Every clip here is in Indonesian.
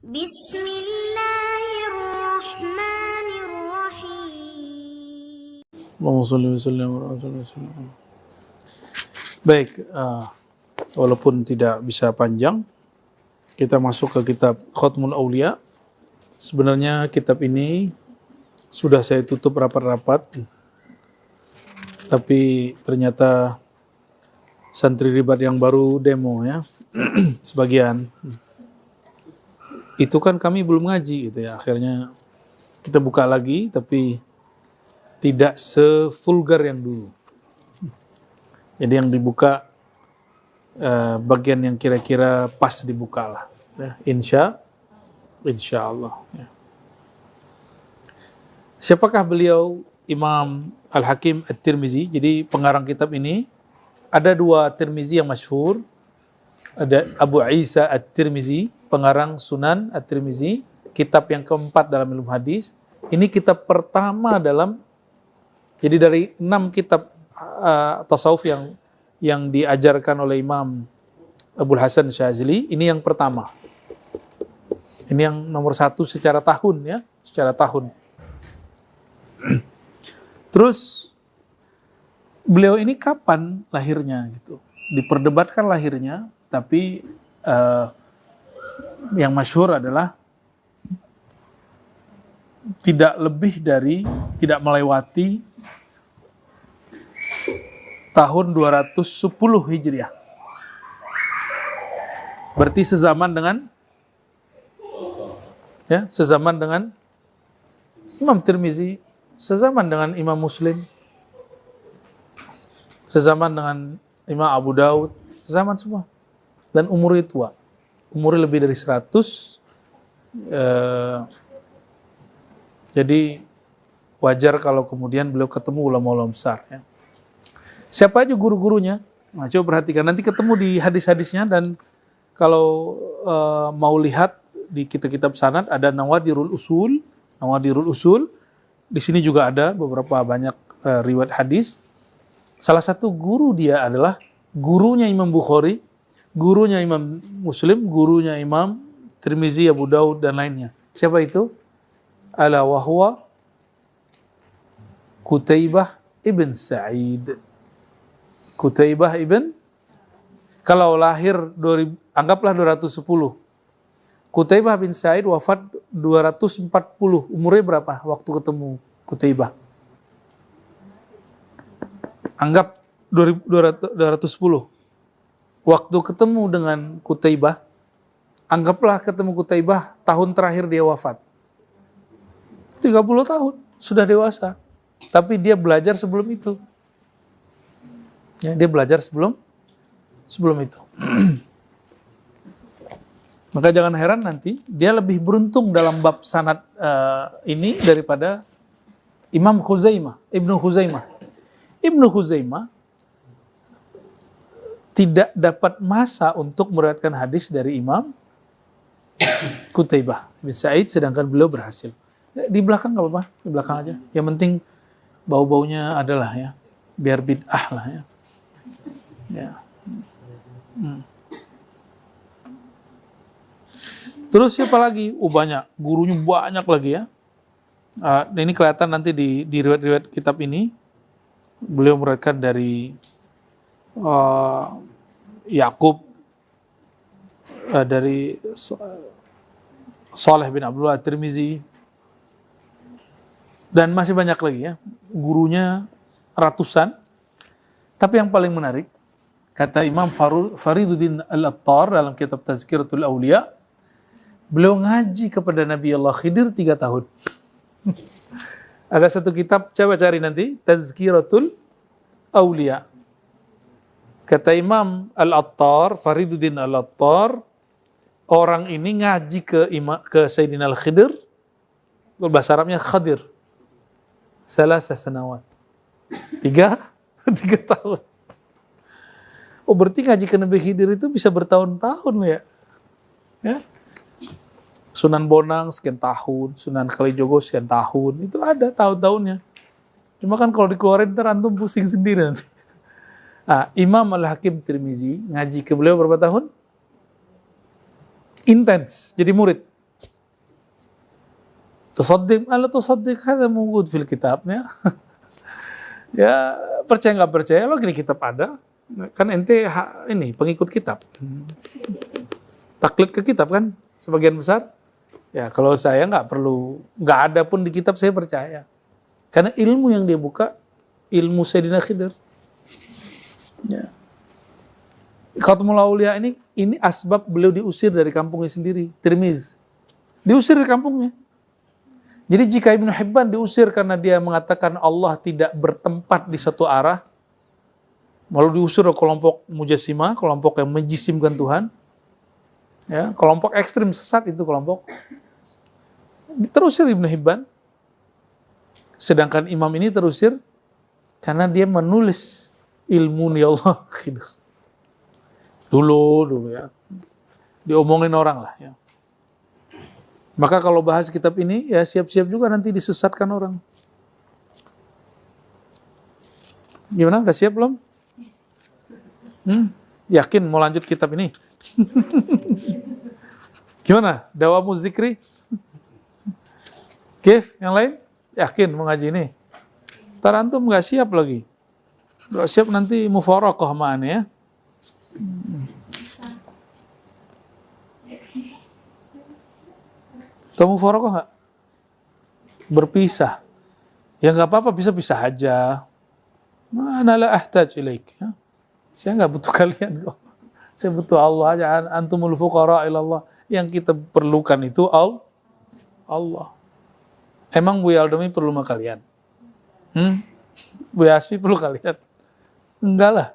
Bismillahirrahmanirrahim. Baik, walaupun tidak bisa panjang, kita masuk ke kitab Khatmul Aulia. Sebenarnya kitab ini sudah saya tutup rapat-rapat, tapi ternyata santri ribat yang baru demo ya, sebagian. Itu kan kami belum ngaji gitu ya, akhirnya kita buka lagi, tapi tidak sevulgar yang dulu. Jadi yang dibuka bagian yang kira-kira pas dibuka lah, ya. Insya Allah. Ya. Siapakah beliau? Imam Al-Hakim At-Tirmizi. Jadi pengarang kitab ini ada dua Tirmizi yang masyhur. Ada Abu Isa At-Tirmizi, pengarang Sunan At-Tirmizi, kitab yang keempat dalam ilmu hadis. Ini kitab pertama dalam, jadi dari 6 kitab tasawuf yang diajarkan oleh Imam Abul Hasan Syazili, ini yang pertama. Ini yang nomor 1 secara tahun ya, secara tahun. Terus beliau ini kapan lahirnya gitu? Diperdebatkan lahirnya, tapi yang masyhur adalah tidak melewati tahun 210 Hijriah. Berarti sezaman dengan Imam Tirmizi, sezaman dengan Imam Muslim, sezaman dengan Imam Abu Daud, sezaman semua. Dan umurnya tua. Umurnya lebih dari 100. Jadi wajar kalau kemudian beliau ketemu ulama-ulama besar. Ya. Siapa aja guru-gurunya? Nah, coba perhatikan. Nanti ketemu di hadis-hadisnya, dan kalau mau lihat di kitab-kitab sanad ada Nawadirul Usul. Di sini juga ada beberapa banyak riwayat hadis. Salah satu guru dia adalah gurunya Imam Bukhari, gurunya Imam Muslim, gurunya Imam Tirmizi, Abu Daud, dan lainnya. Siapa itu? Ala wahwa Qutaibah ibn Sa'id. Qutaibah ibn, kalau lahir anggaplah 210. Qutaibah bin Sa'id wafat 240. Umurnya berapa waktu ketemu Qutaibah? Anggap 210. Waktu ketemu dengan Qutaibah, anggaplah ketemu Qutaibah tahun terakhir dia wafat. 30 tahun, sudah dewasa. Tapi dia belajar sebelum itu. Ya, dia belajar sebelum itu. Maka jangan heran nanti dia lebih beruntung dalam bab sanad ini daripada Imam Ibnu Khuzaimah. Ibnu Khuzaimah tidak dapat masa untuk meriwayatkan hadis dari Imam Qutaibah bin Sa'id, sedangkan beliau berhasil. Di belakang nggak apa-apa, di belakang aja. Yang penting bau-baunya adalah ya, biar bid'ah lah ya. Ya. Terus siapa lagi? Banyak, gurunya banyak lagi ya. Ini kelihatan nanti di riwayat-riwayat kitab ini. Beliau meriwayatkan dari Yakub, dari Saleh bin Abdullah Tirmizi, dan masih banyak lagi ya. Gurunya ratusan. Tapi yang paling menarik, kata Imam Fariduddin Al-Attar dalam kitab Tazkiratul Aulia, beliau ngaji kepada Nabi Allah Khidir 3 tahun. Ada satu kitab, coba cari nanti, Tazkiratul Aulia. Kata Imam Al-Attar, Fariduddin Al-Attar, orang ini ngaji ke Sayyidina Al-Khidir, bahasa Arabnya Khadir, Salasa sanawat. 3 tahun. Oh, berarti ngaji ke Nabi Khidir itu bisa bertahun-tahun ya? Ya. Sunan Bonang sekian tahun, Sunan Kalijogo sekian tahun, itu ada tahun-tahunnya. Cuma kan kalau dikeluarin ntar antum pusing sendiri nanti. Imam Al-Hakim Tirmizi ngaji ke beliau berapa tahun? Intens, jadi murid. Tusaddiq, ala tusaddiq, hadha mawjud fil kitab ya. Ya percaya nggak percaya, lo gini kitab ada, kan ente ini pengikut kitab, taklid ke kitab kan sebagian besar. Ya kalau saya nggak perlu, nggak ada pun di kitab saya percaya, karena ilmu yang dia buka ilmu Sayyidina Khidir. Ya. Khatmul Aulia ini asbab beliau diusir dari kampungnya sendiri, Tirmizi. Diusir dari kampungnya. Jadi jika Ibnu Hibban diusir karena dia mengatakan Allah tidak bertempat di satu arah, lalu diusir oleh kelompok Mujassimah, kelompok yang menjisimkan Tuhan, ya, kelompok ekstrim sesat itu kelompok, terusir Ibnu Hibban. Sedangkan imam ini terusir karena dia menulis ilmu ni Allah dulu ya, diomongin orang lah ya. Maka kalau bahas kitab ini, ya siap-siap juga nanti disesatkan orang. Gimana? Udah siap belum? Yakin mau lanjut kitab ini? Gimana? Dawamu zikri? Kif? Yang lain? Yakin mau ngaji ini? Ntar antum gak siap lagi. Gak siap nanti mufaraqah ma'an ya. Kamu mufaraqah nggak? Berpisah. Ya nggak apa-apa, bisa pisah aja. Mana la ahtaj ilaik. Ya? Saya nggak butuh kalian kok. Saya butuh Allah aja. Antumul fuqara ilallah. Yang kita perlukan itu Allah. Emang Bu Yaldomi perlu sama kalian? Bu Yasmi perlu kalian? Enggak lah.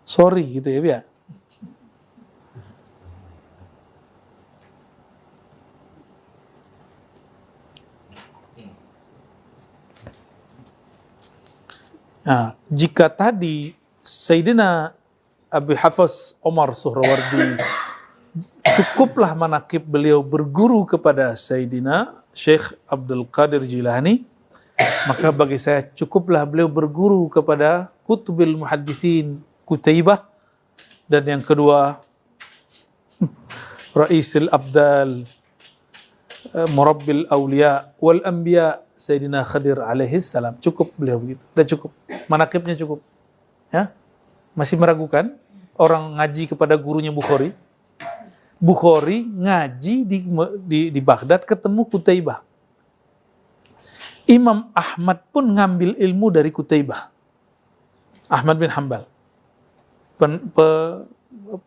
Sorry gitu ya, Bia. Nah, jika tadi Sayyidina Abi Hafs Omar Suhrawardi cukuplah manaqib beliau berguru kepada Sayyidina Syekh Abdul Qadir Jilani, maka bagi saya cukuplah beliau berguru kepada Kutubil Muhaddithin Kutaybah, dan yang kedua Raisil Abdal Murabbil Awliya wal Anbiya Sayyidina Khadir alaihi salam. Cukup beliau begitu. Udah cukup. Manaqibnya cukup. Ya. Masih meragukan orang ngaji kepada gurunya Bukhari. Bukhari ngaji di Baghdad ketemu Kutaybah. Imam Ahmad pun ngambil ilmu dari Kutaybah. Ahmad bin Hanbal.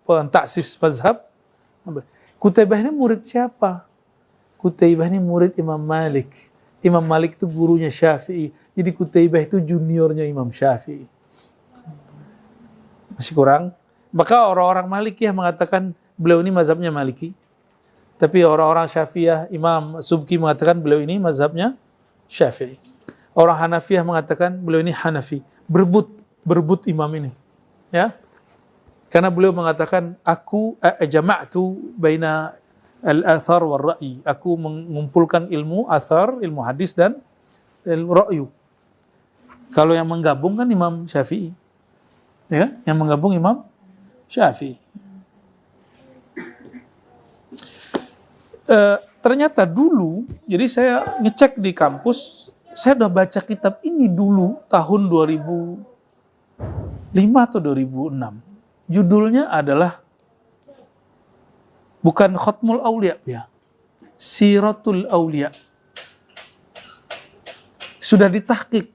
Pentaksis mazhab. Kutaybah ini murid siapa? Kutaybah ini murid Imam Malik. Imam Malik itu gurunya Syafi'i. Jadi Kutaybah itu juniornya Imam Syafi'i. Masih kurang. Maka orang-orang Malikiyah mengatakan beliau ini mazhabnya Maliki. Tapi orang-orang Syafi'iyah, Imam Subki mengatakan beliau ini mazhabnya Syafi'i. Orang Hanafiyah mengatakan beliau ini Hanafi. Berebut imam ini. Ya. Karena beliau mengatakan aku jama'tu baina al-athar wal ra'yi. Aku mengumpulkan ilmu athar, ilmu hadis dan ilmu ra'yu. Kalau yang menggabung kan Imam Syafi'i. Ya, yang menggabung Imam Syafi'i. Ternyata dulu, jadi saya ngecek di kampus, saya udah baca kitab ini dulu tahun 2005 atau 2006. Judulnya adalah bukan Khatmul Aulia ya. Siratul Aulia. Sudah ditahqiq.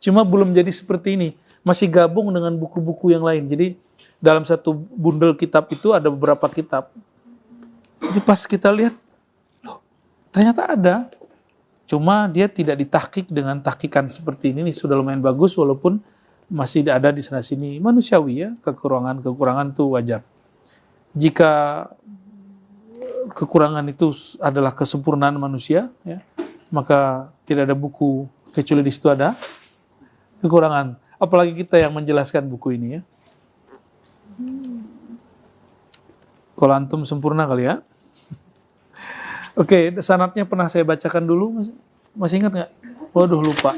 Cuma belum jadi seperti ini. Masih gabung dengan buku-buku yang lain. Jadi dalam satu bundel kitab itu ada beberapa kitab. Jadi pas kita lihat, loh, ternyata ada. Cuma dia tidak ditahqiq dengan tahqiqan seperti ini. Ini sudah lumayan bagus walaupun masih ada di sana-sini. Manusiawi ya, kekurangan itu wajar. Jika kekurangan itu adalah kesempurnaan manusia, ya, maka tidak ada buku kecuali di situ ada kekurangan. Apalagi kita yang menjelaskan buku ini ya. Kalau antum sempurna kali ya. Oke, sanadnya pernah saya bacakan dulu, masih ingat nggak? Waduh lupa.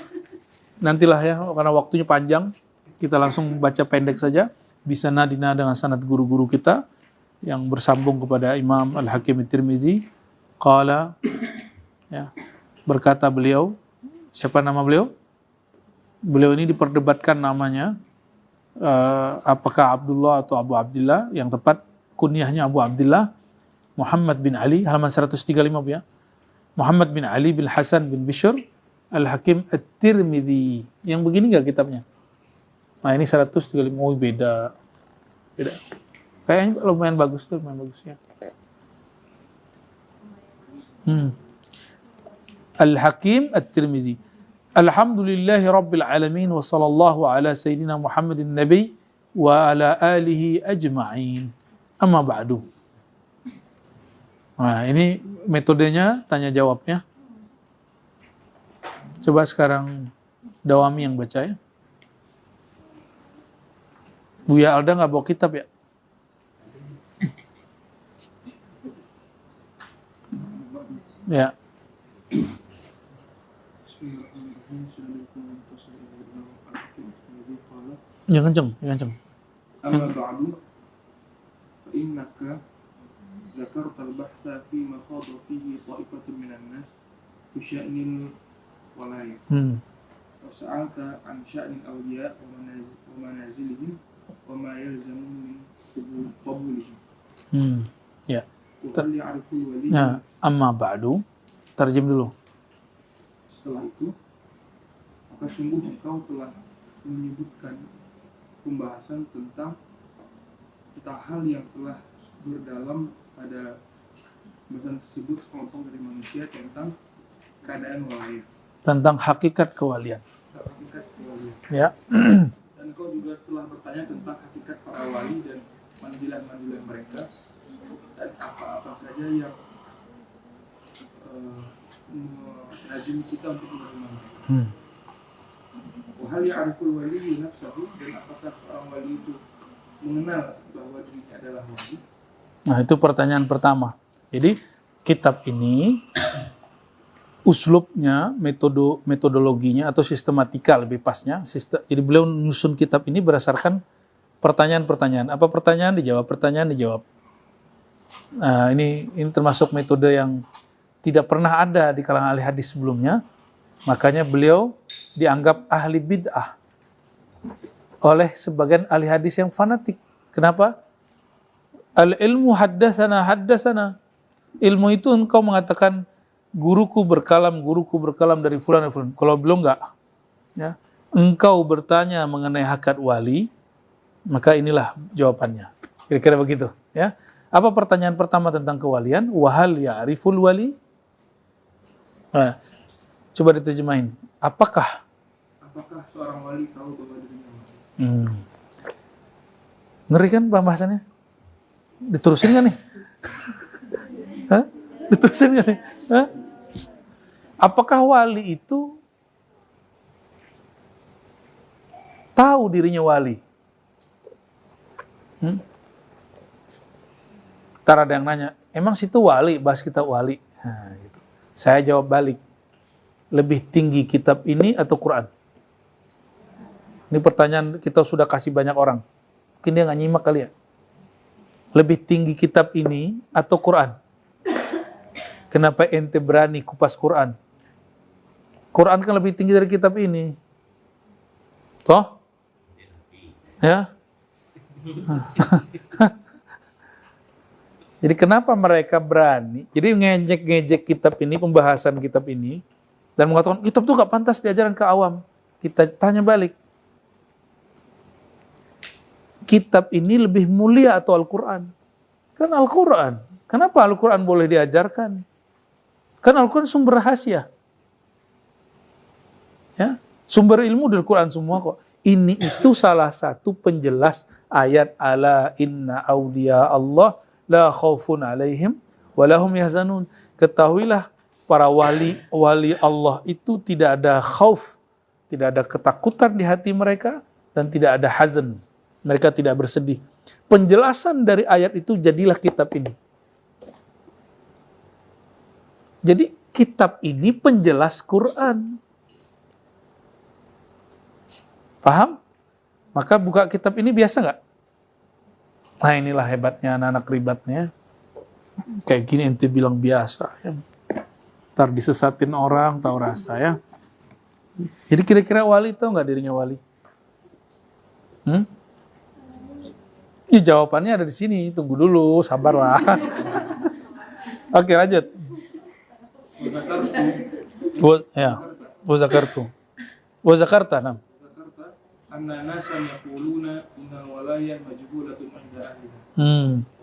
Nantilah ya, karena waktunya panjang, kita langsung baca pendek saja. Bisa nadina dengan sanad guru-guru kita yang bersambung kepada Imam Al-Hakim At-Tirmizi. Qala Ya. Berkata beliau, siapa nama beliau? Beliau ini diperdebatkan namanya, apakah Abdullah atau Abu Abdillah, yang tepat kunyahnya Abu Abdillah, Muhammad bin Ali, halaman 135 ya. Muhammad bin Ali bin Hasan bin Bishr Al-Hakim At-Tirmidzi. Yang begini nggak kitabnya? Nah ini 135, oh beda. Kayaknya lumayan bagus tuh, lumayan bagus ya. Al-Hakim At-Tirmidzi. Alhamdulillahi Rabbil Alamin wa sallallahu ala Sayyidina Muhammadin Nabi wa ala alihi ajma'in. Amma ba'du. Nah ini metodenya tanya jawabnya. Coba sekarang Dawami yang baca ya. Buya Alda nggak bawa kitab ya? Ya. Yang kenceng, yang kenceng. Amma ba'du fa innaka dzakarta al-bahtha fi ma khadha fihi ta'ifatun minan nas fi sya'nil walaya. Wa sa'alta an sya'nil awliya wa manazilihim wa ma yalzamu min qabulihim. Ya. Nah, amma ba'du, terjem dulu. Setelah itu, maka sungguh engkau telah menyebutkan pembahasan tentang hal yang telah berdalam pada bahasan tersebut sekelompok dari manusia tentang keadaan walaya. Tentang hakikat kewalian. Ya. Dan engkau juga telah bertanya tentang hakikat para wali dan manzilah-manzilah mereka dan apa-apa saja yang lazim kita untuk menerima mereka. Wahal ya'riful wali nafsahu, dan apakah seorang wali itu mengenal bahwa dirinya adalah wali? Nah itu pertanyaan pertama. Jadi kitab ini uslubnya, metodologinya atau sistematika lebih pasnya. Jadi beliau menyusun kitab ini berdasarkan pertanyaan-pertanyaan. Apa pertanyaan dijawab, pertanyaan dijawab. Nah ini termasuk metode yang tidak pernah ada di kalangan ahli hadis sebelumnya. Makanya beliau dianggap ahli bid'ah oleh sebagian ahli hadis yang fanatik. Kenapa? Al-ilmu haddasana. Ilmu itu engkau mengatakan guruku berkalam dari fulan dan fulan. Kalau belum enggak, ya, engkau bertanya mengenai hakikat wali, maka inilah jawabannya. Kira-kira begitu, ya. Apa pertanyaan pertama tentang kewalian? Wahal ya'riful wali? Nah, coba diterjemahin. Apakah seorang wali tahu bahwa dirinya wali? Ngeri kan pembahasannya? Diterusin kan nih? Hah? Diterusin kan nih? Hah? Apakah wali itu tahu dirinya wali? Ntar ada yang nanya, emang situ wali, bahas kita wali. Nah, gitu. Saya jawab balik. Lebih tinggi kitab ini atau Quran? Ini pertanyaan kita sudah kasih banyak orang. Mungkin dia nggak nyimak kali ya. Lebih tinggi kitab ini atau Quran? Kenapa ente berani kupas Quran? Quran kan lebih tinggi dari kitab ini. Toh? Ya? Jadi kenapa mereka berani? Jadi ngejek-ngejek kitab ini, pembahasan kitab ini, dan mengatakan kitab itu gak pantas diajarkan ke awam. Kita tanya balik. Kitab ini lebih mulia atau Al-Quran? Kan Al-Quran. Kenapa Al-Quran boleh diajarkan? Kan Al-Quran sumber rahasia. Ya, sumber ilmu dari Quran semua kok. Ini itu salah satu penjelas ayat ala inna awliya Allah la khaufun alaihim walahum yahzanun. Ketahuilah para wali Allah itu tidak ada khauf, tidak ada ketakutan di hati mereka dan tidak ada hazan. Mereka tidak bersedih. Penjelasan dari ayat itu jadilah kitab ini. Jadi kitab ini penjelas Quran. Paham? Maka buka kitab ini biasa nggak? Nah inilah hebatnya anak-anak ribatnya. Kayak gini ente bilang biasa. Ya. Ntar disesatin orang, tahu rasa ya. Jadi kira-kira wali tahu nggak dirinya wali? Ya, jawabannya ada di sini. Tunggu dulu, sabarlah. Oke, lanjut. Wazakartu. Wazakarta, nam. Anna nasan yaquluna innal walaya majhulatun 'inda ahliha.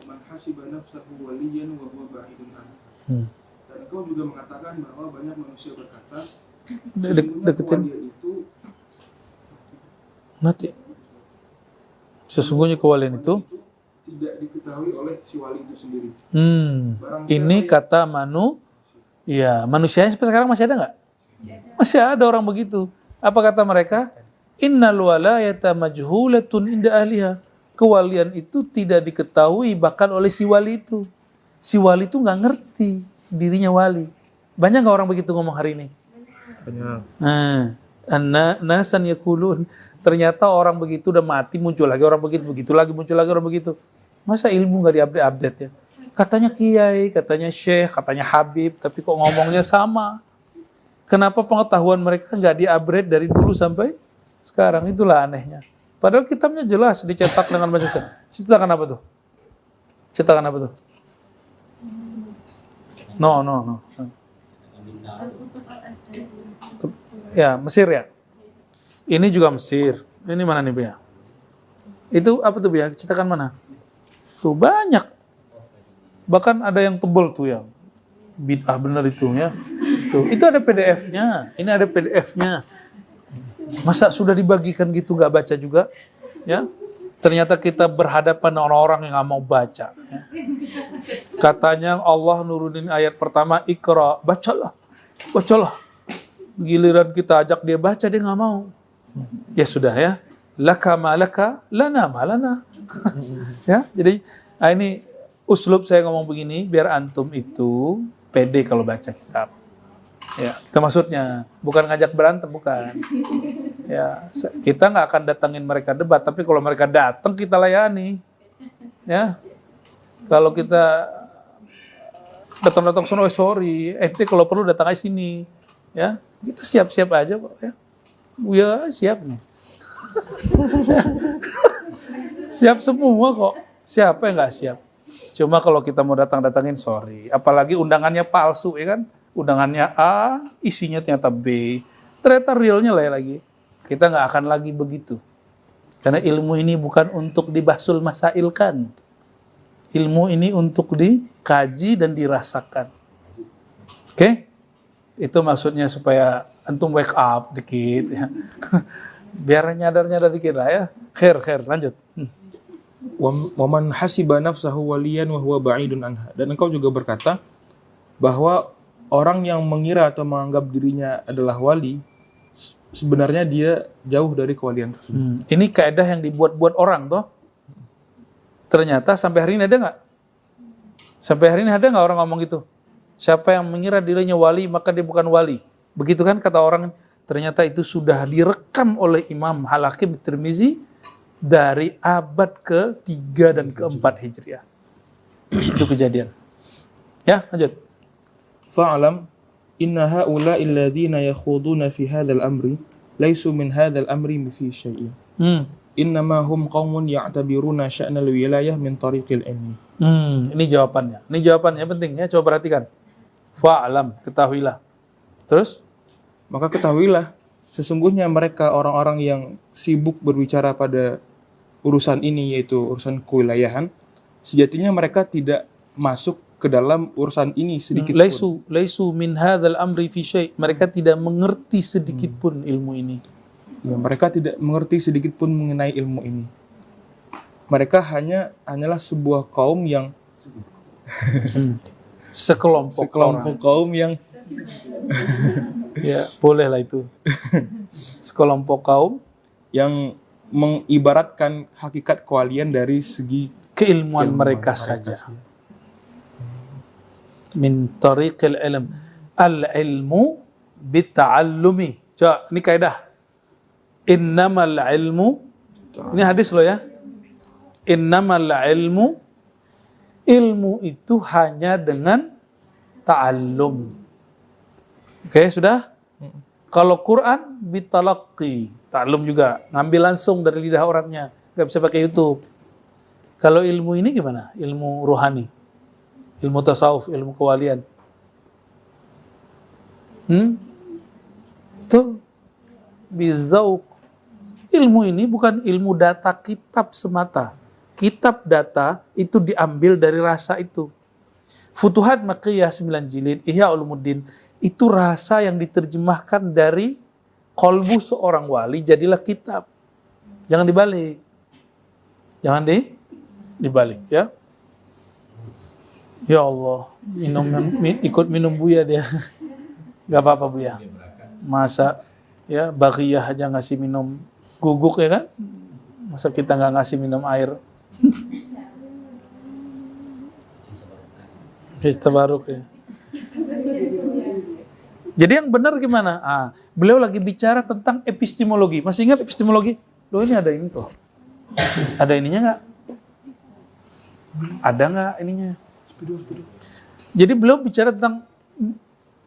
Man hasiba nafsahu waliyan wa huwa ba'idun anhu. Dan engkau juga mengatakan bahwa banyak manusia berkata, deketin itu mati. Sesungguhnya kewalian itu tidak diketahui oleh si wali itu sendiri. Ini kata ya, manusia sampai sekarang masih ada nggak? Masih ada orang begitu. Apa kata mereka? Innal walayata majhulatun inda ahliha. Kewalian itu tidak diketahui bahkan oleh si wali itu. Si wali itu nggak ngerti dirinya wali. Banyak nggak orang begitu ngomong hari ini? Banyak. Nasan yaqulun. Ternyata orang begitu udah mati, muncul lagi orang begitu lagi, muncul lagi orang begitu. Masa ilmu nggak diupdate ya? Katanya kiai, katanya syekh, katanya habib, tapi kok ngomongnya sama. Kenapa pengetahuan mereka nggak di-upgrade dari dulu sampai sekarang? Itulah anehnya. Padahal kitabnya jelas, dicetak dengan macam-macam. Cetakan apa tuh? Cetakan apa tuh? No. Ya, Mesir ya? Ini juga Mesir. Ini mana nih, Bia? Itu apa tuh, Bia? Cetakan mana? Tuh banyak. Bahkan ada yang tebel tuh yang bid'ah bener itu ya. Tuh, itu ada PDF-nya. Ini ada PDF-nya. Masa sudah dibagikan gitu nggak baca juga? Ya. Ternyata kita berhadapan dengan orang-orang yang nggak mau baca. Ya. Katanya Allah nurunin ayat pertama, Iqra, bacalah. Giliran kita ajak dia baca, dia nggak mau. Ya sudah ya, laka malaka, lana malana. Ya, jadi ini uslub saya ngomong begini biar antum itu pede kalau baca kitab. Ya, kita maksudnya bukan ngajak berantem, bukan. Ya, kita nggak akan datangin mereka debat, tapi kalau mereka datang kita layani. Ya, kalau kita datang sono, sorry, ente kalau perlu datang aja sini. Ya, kita siap-siap aja kok ya. Ya siap nih. Siap semua kok. Siapa yang nggak siap? Cuma kalau kita mau datangin sorry. Apalagi undangannya palsu ya kan? Undangannya A, isinya ternyata B. Ternyata realnya lagi. Kita nggak akan lagi begitu. Karena ilmu ini bukan untuk dibahsul masailkan. Ilmu ini untuk dikaji dan dirasakan. Oke? Itu maksudnya supaya antum wake up dikit ya. Biar nyadar dikit lah ya. Khair, lanjut. Wa man hasiba nafsahu waliyan wa huwa ba'idun anha. Dan engkau juga berkata bahwa orang yang mengira atau menganggap dirinya adalah wali, sebenarnya dia jauh dari kewalian tersebut. Ini kaidah yang dibuat-buat orang toh. Ternyata sampai hari ini ada nggak? Sampai hari ini ada nggak orang ngomong gitu? Siapa yang mengira dirinya wali maka dia bukan wali. Begitu kan kata orang. Ternyata itu sudah direkam oleh Imam Al-Hakim Tirmizi dari abad ke-3 dan ke-4 Hijriah. Itu kejadian. Ya, lanjut. Fa'alam inna ha'ula'i alladhina yakhuduna fi hadzal amri laisu min hadzal amri fi syai'in. Innama hum qaumun ya'tabiruna sya'nal wilayah min tariqil ilmi. Ini jawabannya. Ini jawabannya penting ya, coba perhatikan. Fa'alam, ketahuilah. Terus? Maka ketahuilah, sesungguhnya mereka orang-orang yang sibuk berbicara pada urusan ini, yaitu urusan kewilayahan, sejatinya mereka tidak masuk ke dalam urusan ini sedikit pun. Laisu min hadzal amri fi syai'. Mereka tidak mengerti sedikit pun ilmu ini. Ya, mereka tidak mengerti sedikit pun mengenai ilmu ini. Mereka hanyalah sebuah kaum yang sekelompok kaum yang ya, bolehlah itu. Sekelompok kaum yang mengibaratkan hakikat kewalian dari segi keilmuan mereka saja. Min tariqil ilm. Al-ilmu bita'allumi. Coba, ini kaidah. Innamal ilmu. Ini hadis loh ya. Innamal ilmu. Ilmu itu hanya dengan ta'allum. Oke, sudah? Kalau Quran bitalaqi, taklum juga, ngambil langsung dari lidah orangnya, nggak bisa pakai YouTube. Kalau ilmu ini gimana? Ilmu ruhani, ilmu tasawuf, ilmu kewalian. Itu bizauq. Ilmu ini bukan ilmu data kitab semata. Kitab data itu diambil dari rasa itu. Futuhat Makkiyah 9 jilid, Ihya Ulumuddin, itu rasa yang diterjemahkan dari kolbu seorang wali jadilah kitab. Jangan dibalik. Jangan dibalik ya. Ya Allah, ikut minum Buya dia. Gak apa-apa Buya. Masa ya Baghiyah aja ngasih minum guguk ya kan? Masa kita nggak ngasih minum air? Kita baruk ya. Jadi yang benar gimana? Beliau lagi bicara tentang epistemologi. Masih ingat epistemologi? Loh ini ada ini tuh. Ada ininya nggak? Ada nggak ininya? Jadi beliau bicara tentang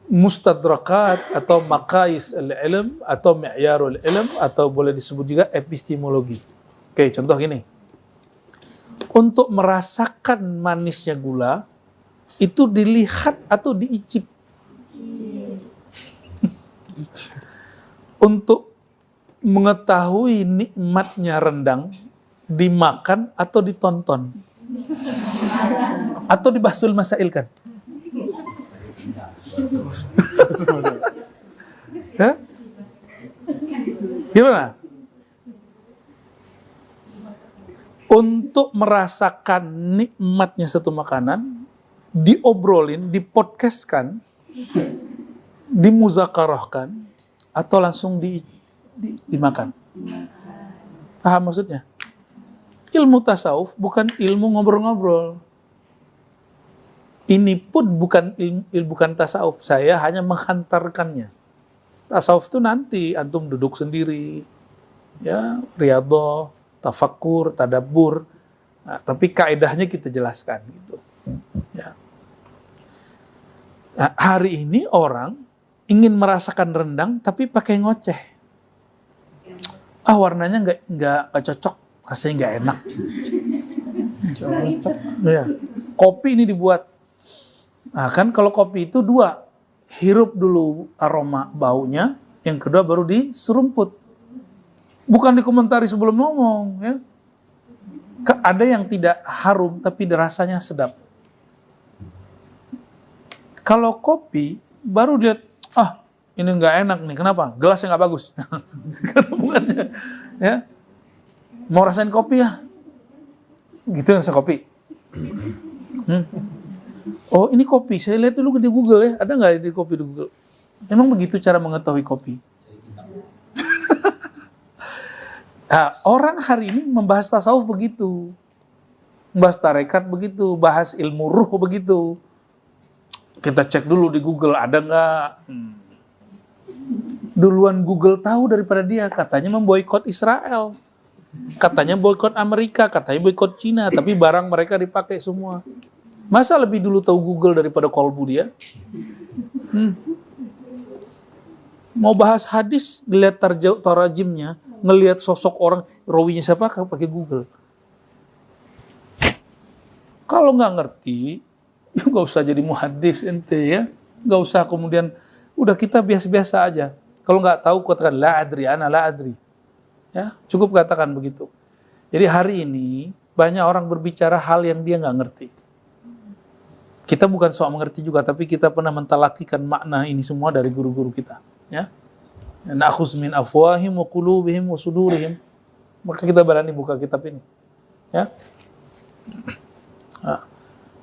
mustadrakat atau maqais al-ilm atau mi'yarul ilm atau boleh disebut juga epistemologi. Oke, contoh gini. Untuk merasakan manisnya gula itu dilihat atau diicip. Untuk mengetahui nikmatnya rendang dimakan atau ditonton atau dibasul masailkan. Gimana? Untuk merasakan nikmatnya satu makanan diobrolin, dipodcastkan, dimuzakarahkan atau langsung dimakan. Paham maksudnya? Ilmu tasawuf bukan ilmu ngobrol-ngobrol. Ini pun bukan tasawuf. Saya hanya menghantarkannya. Tasawuf itu nanti antum duduk sendiri, ya, riyadhah, tafakkur, tadabbur. Nah, tapi kaidahnya kita jelaskan gitu. Ya. Nah, hari ini orang ingin merasakan rendang tapi pakai ngoceh. Warnanya nggak cocok, rasanya nggak enak. Cocok. Ya. Kopi ini dibuat. Nah, kan kalau kopi itu dua, hirup dulu aroma baunya, yang kedua baru diserumput. Bukan dikomentari sebelum ngomong, ya. Ada yang tidak harum tapi rasanya sedap. Kalau kopi baru lihat, ini nggak enak nih, kenapa? Gelasnya nggak bagus. Karena bukannya, ya. Mau rasain kopi ya? Gitu rasa kopi. Oh ini kopi, saya lihat dulu di Google ya, ada nggak di kopi di Google? Emang begitu cara mengetahui kopi? Nah, orang hari ini membahas tasawuf begitu, membahas tarekat begitu, bahas ilmu ruh begitu. Kita cek dulu di Google ada nggak? Duluan Google tahu daripada dia, katanya memboikot Israel, katanya boikot Amerika, katanya boikot Cina, tapi barang mereka dipakai semua. Masa lebih dulu tahu Google daripada kolbu dia? Mau bahas hadis, ngeliat tarajimnya, ngelihat sosok orang, rawinya siapa, pakai Google. Kalau nggak ngerti, nggak usah jadi muhaddis ente ya, nggak usah kemudian udah kita biasa-biasa aja. Kalau nggak tahu katakan la adri, ana la adri, ya cukup katakan begitu. Jadi hari ini banyak orang berbicara hal yang dia nggak ngerti. Kita bukan soal mengerti juga, tapi kita pernah mentalakikan makna ini semua dari guru-guru kita. Ya, na'khuz min afwahim wa qulubihim wa sudurihim. Maka kita berani buka kitab ini. Ya,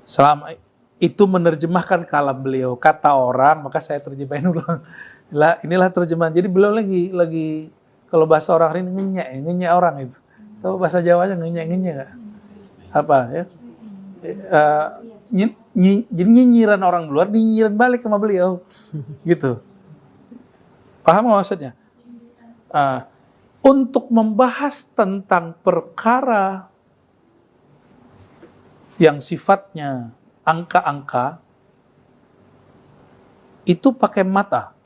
selama itu menerjemahkan kalam beliau, kata orang, maka saya terjemahin ulang. Inilah terjemahan. Jadi beliau lagi kalau bahasa orang hari ini ngenyek orang itu. Tahu bahasa Jawanya ngenyek nggak? Apa ya? Jadi nyinyiran orang luar, nyinyiran balik sama beliau, gitu. Paham maksudnya? Untuk membahas tentang perkara yang sifatnya angka-angka, itu pakai mata.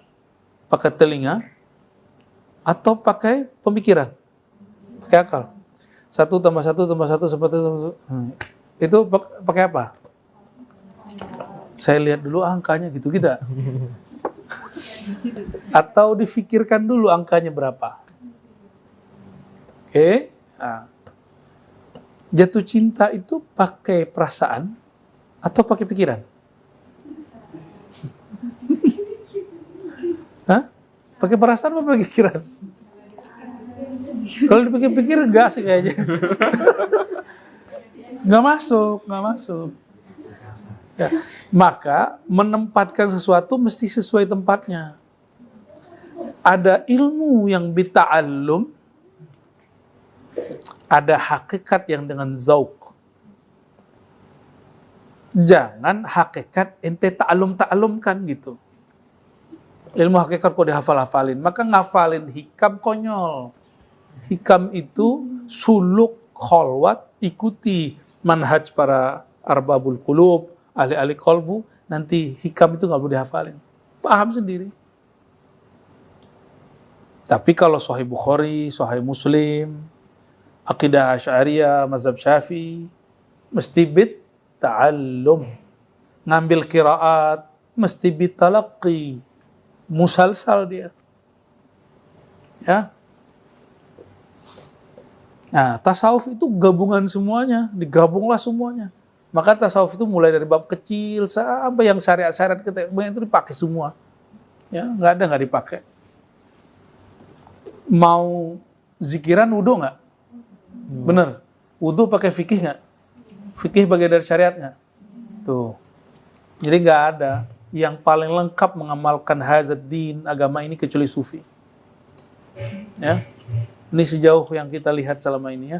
pakai telinga, atau pakai pemikiran, pakai akal. 1 tambah 1 tambah 1 seperti itu. Itu pakai apa? Saya lihat dulu angkanya gitu kita. Atau difikirkan dulu angkanya berapa. Oke. Nah. Jatuh cinta itu pakai perasaan atau pakai pikiran? Hah? Pakai perasaan apa pakai pikiran? Kalau dipikir-pikir enggak sih kayaknya. Nggak masuk. Ya. Maka menempatkan sesuatu mesti sesuai tempatnya. Ada ilmu yang bita'allum, ada hakikat yang dengan zauq. Jangan hakikat ente ta'allum-ta'allumkan gitu. Ilmu hakikat kok dihafal-hafalin, maka ngafalin hikam konyol. Hikam itu suluk, kholwat, ikuti manhaj para arbabul qulub, ahli-ahli kolbu, nanti hikam itu nggak perlu dihafalin. Paham sendiri. Tapi kalau Sahih Bukhari, Sahih Muslim, Aqidah Asy'ariyah, mazhab Syafi'i, mesti ta'allum. Ngambil qiraat, mesti talaqqi. Musalsal dia. Ya. Nah, tasawuf itu gabungan semuanya, digabunglah semuanya. Maka tasawuf itu mulai dari bab kecil sampai yang syariat-syariat kita itu dipakai semua. Ya, nggak dipakai. Mau zikiran wudu nggak? Bener. Wudu pakai fikih nggak? Fikih bagian dari syariat nggak? Tuh. Jadi nggak ada yang paling lengkap mengamalkan hazad din, agama ini kecuali sufi. Ya. Ini sejauh yang kita lihat selama ini ya.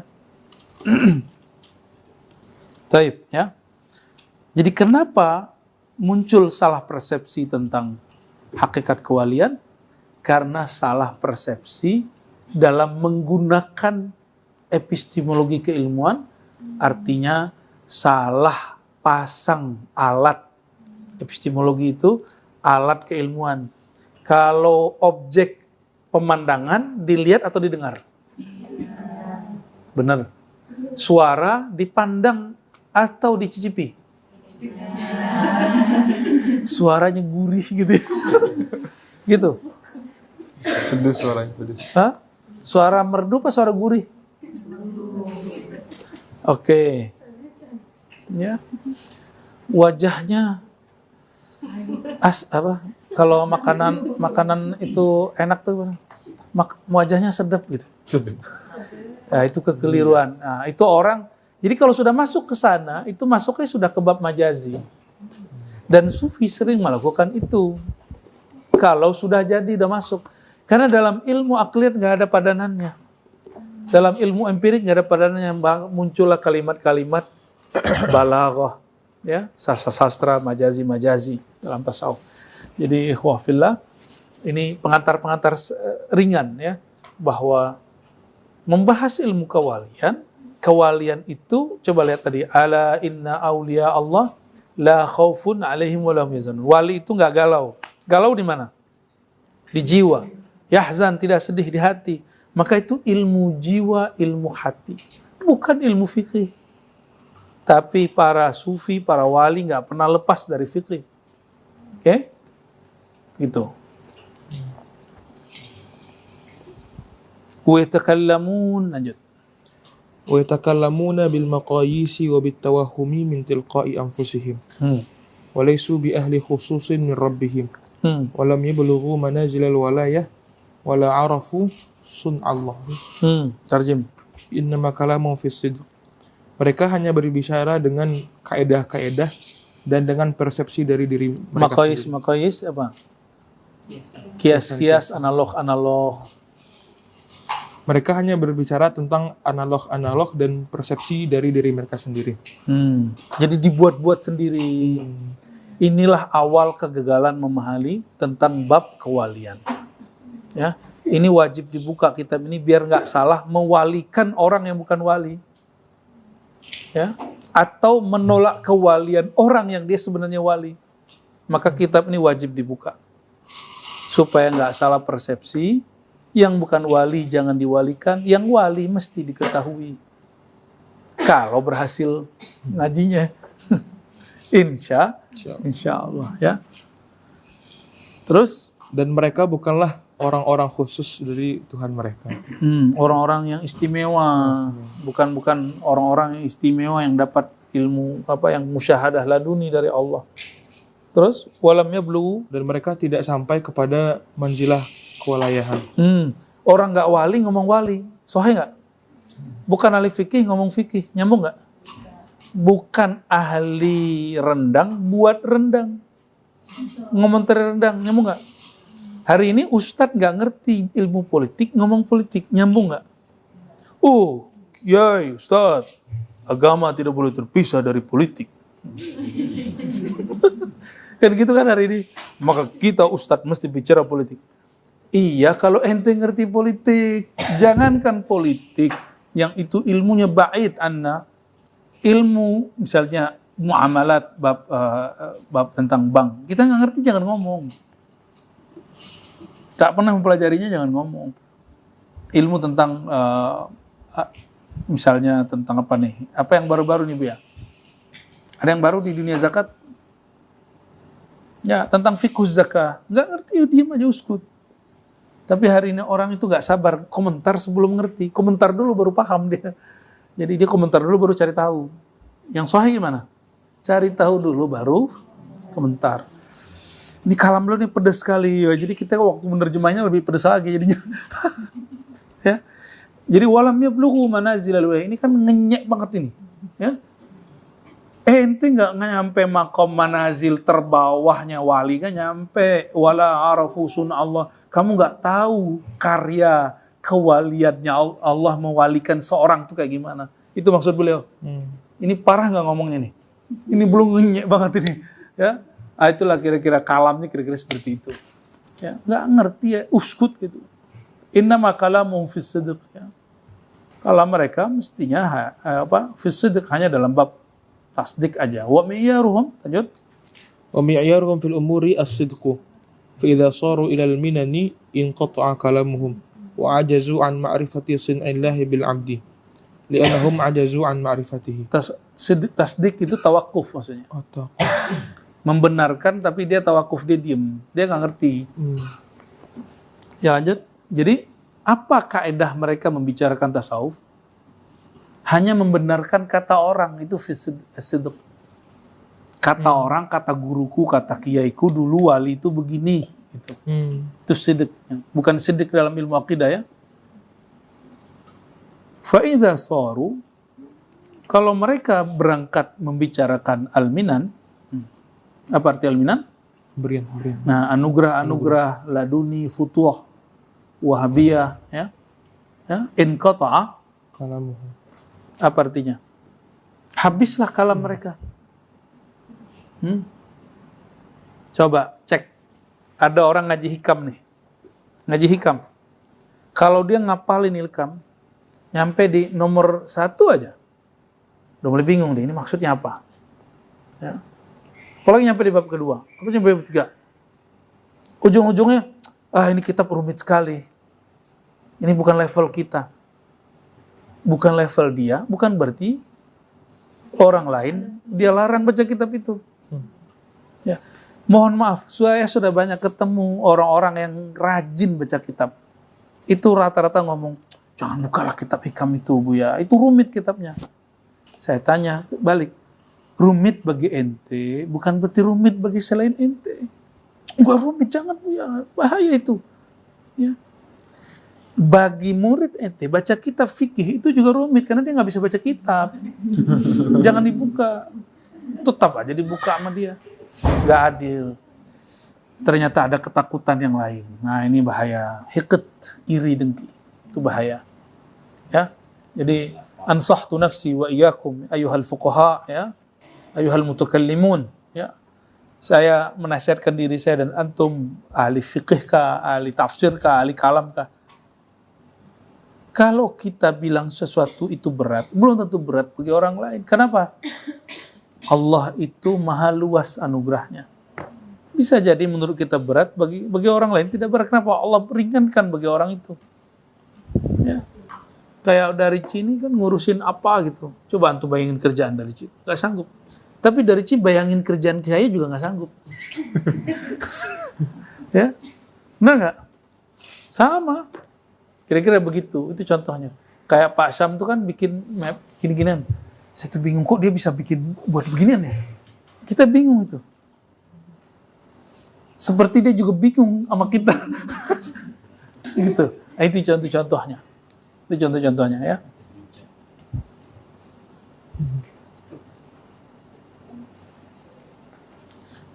Taib ya. Jadi kenapa muncul salah persepsi tentang hakikat kewalian? Karena salah persepsi dalam menggunakan epistemologi keilmuan, artinya salah pasang alat. Epistemologi itu alat keilmuan. Kalau objek pemandangan dilihat atau didengar? Benar. Suara dipandang atau dicicipi? Suaranya gurih gitu ya. Gitu. Pedes suaranya, pedes. Hah? Suara merdu apa suara gurih? Oke. Ya. Wajahnya apa? Kalau makanan itu enak tuh, wajahnya sedap gitu. Sedap. Ya, itu kekeliruan. Nah, itu orang. Jadi kalau sudah masuk ke sana, itu masuknya sudah ke bab majazi. Dan sufi sering melakukan itu. Kalau sudah jadi, udah masuk. Karena dalam ilmu akliyat nggak ada padanannya. Dalam ilmu empirik nggak ada padanannya. Muncullah kalimat-kalimat balaghah, ya, sastra, majazi dalam tasawuf. Jadi ikhwah fillah, ini pengantar-pengantar ringan ya, bahwa membahas ilmu kewalian itu, coba lihat tadi, ala inna awliya Allah la khaufun alaihim wa lahum yahzanun. Wali itu nggak galau. Galau di mana? Di jiwa. Yahzan, tidak sedih di hati. Maka itu ilmu jiwa, ilmu hati. Bukan ilmu fikih. Tapi para sufi, para wali nggak pernah lepas dari fikih. Oke? Gitu. Wa yatakallamun, lanjut. Wa yatakallamuna bil maqayisi wa bit tawahhumi min tilqa'i anfusihim. Wa laysu bi ahli khususin min rabbihim. Wa lam yablughu manazilal walayah wa la arafu sun'allah. Tarjim. Innama kalamu fis sidq. Mereka hanya berbicara dengan kaedah-kaedah dan dengan persepsi dari diri mereka sendiri. Maqayis apa? Kias-kias, analog. Mereka hanya berbicara tentang analog dan persepsi dari diri mereka sendiri. Jadi dibuat-buat sendiri. Inilah awal kegagalan memahami tentang bab kewalian. Ya, ini wajib dibuka kitab ini biar nggak salah mewalikan orang yang bukan wali. Ya, atau menolak kewalian orang yang dia sebenarnya wali. Maka kitab ini wajib dibuka. Supaya nggak salah persepsi, yang bukan wali jangan diwalikan, yang wali mesti diketahui. Kalau berhasil ngajinya. Insya Allah ya. Terus Dan mereka bukanlah orang-orang khusus dari Tuhan mereka. orang-orang yang istimewa, bukan orang-orang yang istimewa yang dapat ilmu yang musyahadah laduni dari Allah. Terus walamnya blue, Dan mereka tidak sampai kepada manzilah kewalayahan. orang nggak wali ngomong wali, sahih nggak? Bukan ahli fikih ngomong fikih, nyambung nggak? Bukan ahli rendang buat rendang, ngomentari rendang, nyambung nggak? Hari ini ustadz nggak ngerti ilmu politik, ngomong politik, nyambung nggak? Kiai, ustadz, agama tidak boleh terpisah dari politik. Kan gitu kan hari ini. Maka kita ustadz mesti bicara politik. Iya, kalau ente ngerti politik, jangankan politik yang itu ilmunya ba'id anna, ilmu misalnya muamalat bab tentang bank, kita nggak ngerti jangan ngomong. Gak pernah mempelajarinya jangan ngomong. Ilmu tentang misalnya tentang apa nih? Apa yang baru-baru nih Bu ya? Ada yang baru di dunia zakat? Ya, tentang fiqh zakah. Nggak ngerti, diam aja uskut. Tapi hari ini orang itu nggak sabar komentar sebelum ngerti. Komentar dulu baru paham dia. Jadi dia komentar dulu baru cari tahu. Yang sahih gimana? Cari tahu dulu baru komentar. Ini kalam lo nih pedas sekali. Ya. Jadi kita waktu menerjemahnya lebih pedas lagi jadinya. Ya. Jadi walam yablughu manazilal wahyi. Ini kan ngenyek banget ini. Ya. Ente nggak nyampe makom manazil terbawahnya wali, nggak nyampe. Wala arafu sun Allah. Kamu nggak tahu karya kewaliannya Allah mewalikan seorang itu kayak gimana. Itu maksud beliau. Ini parah nggak ngomongnya nih. Ini belum ngenyek banget ini. Ya. Itulah kira-kira kalamnya kira-kira seperti itu. Ya, nggak ngerti ya, uskut gitu. Innama kalamuhum fis sidq ya. Kalam mereka mestinya fis sidq hanya dalam bab tasdik aja. Wa mi'yaruhum tajud. Wa mi'yaruhum fil umuri as-sidqu. Fa idza saru ila al-minani inqata'a kalamuhum wa ajazu an ma'rifati sun'illahi bil 'abdi. Li'annahum ajazu an ma'rifatihi. Tasdik itu tawakuf maksudnya. Membenarkan tapi dia tawakuf, dia diem, dia nggak ngerti. Ya lanjut. Jadi apa kaedah mereka membicarakan tasawuf? Hanya membenarkan kata orang, itu sidq. Kata orang, kata guruku, kata kiaiku dulu wali itu begini, gitu. Itu sidq. Bukan sidq dalam ilmu akidah ya. Fa idza saru, kalau mereka berangkat membicarakan al-minan. Apa arti al-minan? Berian. Nah, anugerah laduni, futuh, wahabiyah, ya. Inqata'a kalamuhum. Apa artinya? Habislah kalam mereka. Coba cek. Ada orang ngaji hikam nih. Ngaji hikam. Kalau dia ngapalin ilkam, nyampe di nomor 1 aja. Udah mulai bingung deh, ini maksudnya apa? Ya. Apalagi nyampe di bab kedua, apa nyampe bab 3. Ujung-ujungnya, ini kitab rumit sekali. Ini bukan level kita. Bukan level dia, bukan berarti orang lain dia larang baca kitab itu. Ya. Mohon maaf, saya sudah banyak ketemu orang-orang yang rajin baca kitab. Itu rata-rata ngomong, jangan bukalah kitab hikam itu Bu ya, itu rumit kitabnya. Saya tanya balik, rumit bagi ente, bukan berarti rumit bagi selain ente. Enggak rumit, jangan Bu ya, bahaya itu. Ya. Bagi murid ente, baca kitab fikih itu juga rumit, karena dia nggak bisa baca kitab. Jangan dibuka. Tetap aja dibuka sama dia. Nggak adil. Ternyata ada ketakutan yang lain. Nah ini bahaya. Hiqat, iri, dengki. Itu bahaya. Ya. Jadi, ansahtu nafsi wa iyyakum ayyuhal fuqaha, ya. Ayyuhal mutakallimun, ya. Saya menasihatkan diri saya dan antum, ahli fiqih kah, ahli tafsir kah, ahli kalam kah. Kalau kita bilang sesuatu itu berat, belum tentu berat bagi orang lain. Kenapa? Allah itu maha luas anugerahnya. Bisa jadi menurut kita berat, bagi orang lain tidak berat. Kenapa? Allah ringankan bagi orang itu. Ya. Kayak dari Cini kan ngurusin apa gitu. Coba antum bayangin kerjaan dari Cini, nggak sanggup. Tapi dari Cini bayangin kerjaan saya juga nggak sanggup. Ya, benar nggak? Sama. Kira-kira begitu. Itu contohnya. Kayak Pak Syam tuh kan bikin map gini-ginian. Saya tuh bingung kok dia bisa bikin buat beginian ya. Kita bingung itu. Seperti dia juga bingung sama kita. Gitu. Nah, itu contoh-contohnya. Itu contoh-contohnya ya.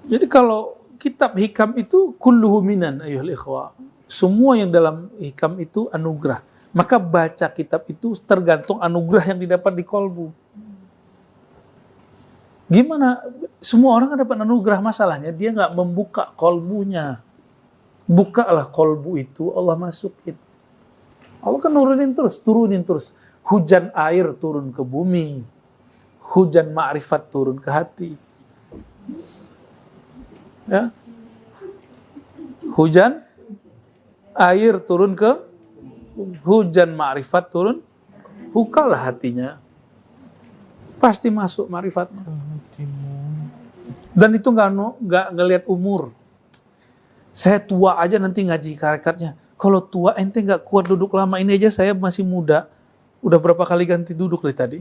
Jadi kalau kitab hikam itu kulluhu minan ayyuhal ikhwa. Semua yang dalam hikam itu anugerah. Maka baca kitab itu tergantung anugerah yang didapat di kolbu. Gimana? Semua orang kan dapat anugerah, masalahnya dia nggak membuka kolbunya. Bukalah kolbu itu, Allah masukin. Allah kan turunin terus. Hujan air turun ke bumi. Hujan ma'rifat turun ke hati. Ya. Hujan air turun ke hujan ma'rifat turun, bukalah hatinya. Pasti masuk ma'rifatnya. Dan itu nggak ngelihat umur. Saya tua aja nanti ngaji harakatnya. Kalau tua ente nggak kuat duduk lama, ini aja saya masih muda. Udah berapa kali ganti duduk dari tadi.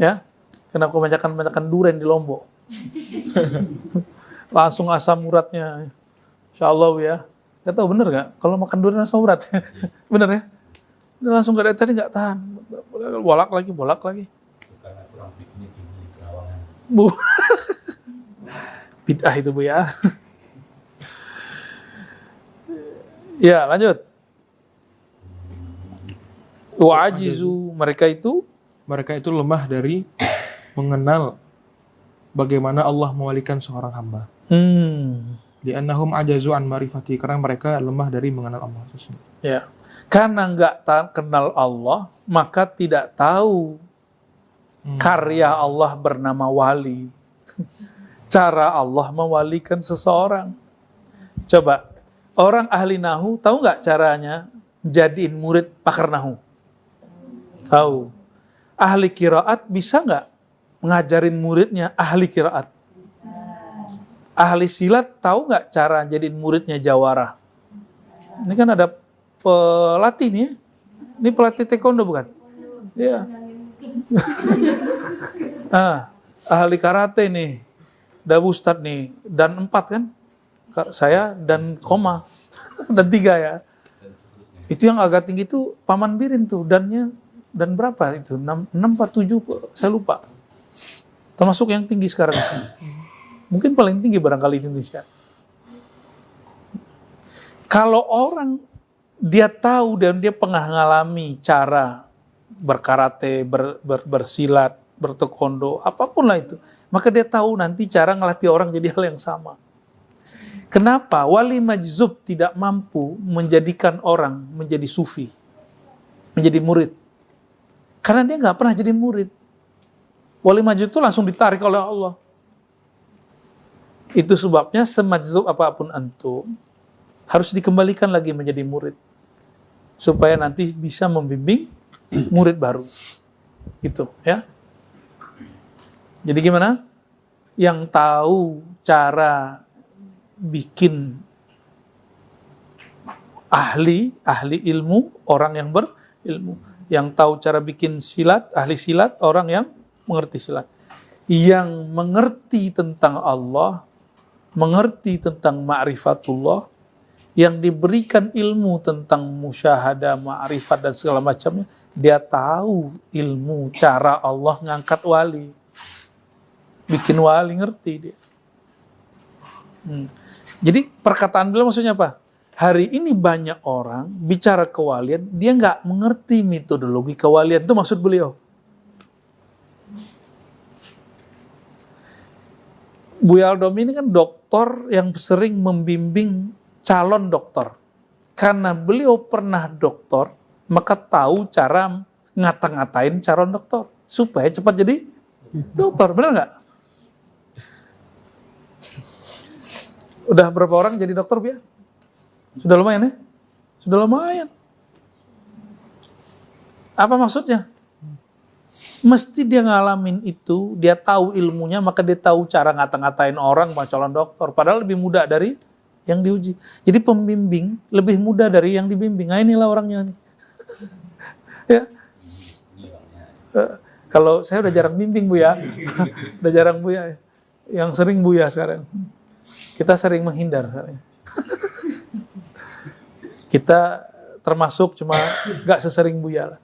Ya, kena kebanyakan duren di Lombok. Langsung asam uratnya. Insya Allah ya. Gak tahu bener nggak? Kalau makan durian asam urat, bener ya? Langsung gak ada tadi nggak tahan. Bolak lagi. Karena kurang piknik di Kerawangan. Bu, bid'ah itu bu ya. Ya lanjut. Wa'ajizu, mereka itu lemah dari mengenal bagaimana Allah mewalikan seorang hamba. Li'annahum ajazu an marifati, karena mereka lemah dari mengenal Allah. Ya. Karena nggak kenal Allah, maka tidak tahu karya Allah bernama wali. Cara Allah mewalikan seseorang. Coba, orang ahli nahu tahu nggak caranya jadiin murid pakar nahu? Tahu. Ahli qiraat bisa nggak ngajarin muridnya ahli qiraat? Ahli silat tahu nggak cara jadiin muridnya jawara? Ini kan ada pelatih nih. Ini pelatih taekwondo bukan? Iya. Ahli karate nih. Dabu Ustadz nih. Dan 4 kan? Saya dan koma. Dan 3 ya. Itu yang agak tinggi itu Paman Birin tuh. Dan berapa itu? 6 4, 7, saya lupa. Termasuk yang tinggi sekarang. Mungkin paling tinggi barangkali di Indonesia. Kalau orang dia tahu dan dia pernah mengalami cara berkarate, bersilat, bertaekwondo, apapun lah itu, maka dia tahu nanti cara ngelatih orang jadi hal yang sama. Kenapa wali majzub tidak mampu menjadikan orang menjadi sufi, menjadi murid? Karena dia nggak pernah jadi murid. Wali majzub itu langsung ditarik oleh Allah. Itu sebabnya semajzub apapun antum harus dikembalikan lagi menjadi murid. Supaya nanti bisa membimbing murid baru. Itu ya. Jadi gimana? Yang tahu cara bikin ahli ilmu, orang yang berilmu. Yang tahu cara bikin silat, ahli silat, orang yang mengerti silat. Yang mengerti tentang Allah, mengerti tentang ma'rifatullah, yang diberikan ilmu tentang musyahadah, ma'rifat dan segala macamnya, dia tahu ilmu cara Allah ngangkat wali. Bikin wali, ngerti dia. Jadi perkataan beliau maksudnya apa? Hari ini banyak orang bicara kewalian, dia nggak mengerti metodologi kewalian. Itu maksud beliau. Buya Al-Domi ini kan doktor yang sering membimbing calon dokter. Karena beliau pernah dokter, maka tahu cara ngata-ngatain calon dokter. Supaya cepat jadi dokter, benar nggak? Udah berapa orang jadi dokter, Bia? Sudah lumayan ya? Sudah lumayan. Apa maksudnya? Mesti dia ngalamin itu, dia tahu ilmunya, maka dia tahu cara ngata-ngatain orang mau calon dokter. Padahal lebih mudah dari yang diuji. Jadi pembimbing lebih mudah dari yang dibimbing. Nah inilah orangnya nih. Ya. Kalau saya udah jarang bimbing, Bu ya. Udah jarang, Bu ya. Yang sering Buya sekarang. Kita sering menghindar sekarang. Kita termasuk cuma gak sesering Buya lah.